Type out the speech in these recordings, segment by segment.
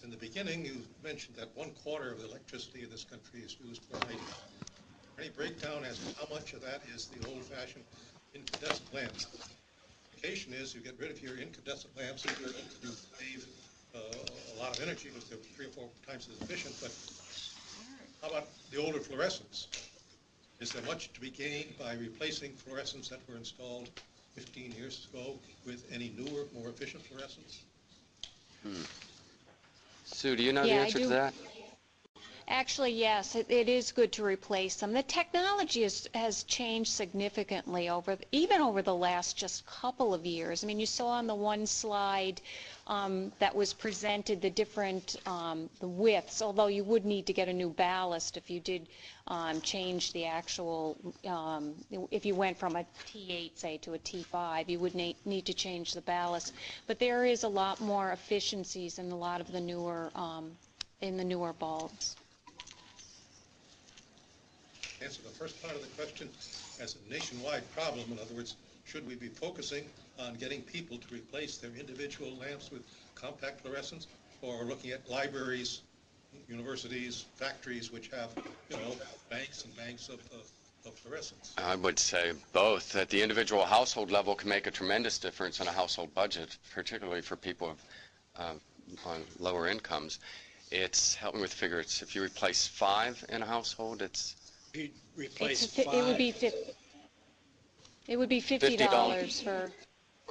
In the beginning, you mentioned that 1/4 of the electricity in this country is used for lighting. Any breakdown as to how much of that is the old-fashioned incandescent lamps? The implication is you get rid of your incandescent lamps and you save a lot of energy because they're 3 or 4 times as efficient. But how about the older fluorescents? Is there much to be gained by replacing fluorescents that were installed 15 years ago with any newer, more efficient fluorescents? Sue, do you know the answer to that? Actually, yes, it is good to replace them. The technology has changed significantly even over the last just couple of years. I mean, you saw on the one slide that was presented the different the widths, although you would need to get a new ballast if you did change the actual, if you went from a T8, say, to a T5, you would need to change the ballast. But there is a lot more efficiencies in a lot of the newer bulbs. Answer the first part of the question as a nationwide problem. In other words, should we be focusing on getting people to replace their individual lamps with compact fluorescents, or looking at libraries, universities, factories which have, banks and banks of fluorescents? I would say both. At the individual household level can make a tremendous difference in a household budget, particularly for people on lower incomes. It's helping with figures. If you replace 5 in a household, You'd replace 5. It would be $50 for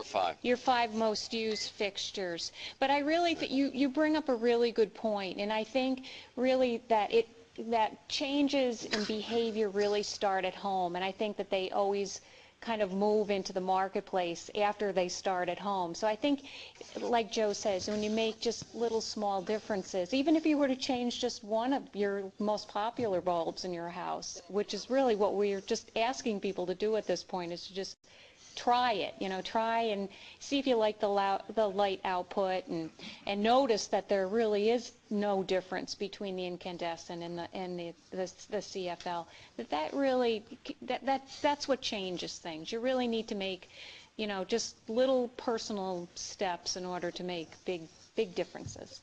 5. your 5 most used fixtures. But I really think you bring up a really good point, and I think really that changes in behavior really start at home, and I think that they always kind of move into the marketplace after they start at home. So I think, like Joe says, when you make just little small differences, even if you were to change just one of your most popular bulbs in your house, which is really what we're just asking people to do at this point, is to just try it, try and see if you like the light output, and notice that there really is no difference between the incandescent and the CFL. That's what changes things. You really need to make, just little personal steps in order to make big differences.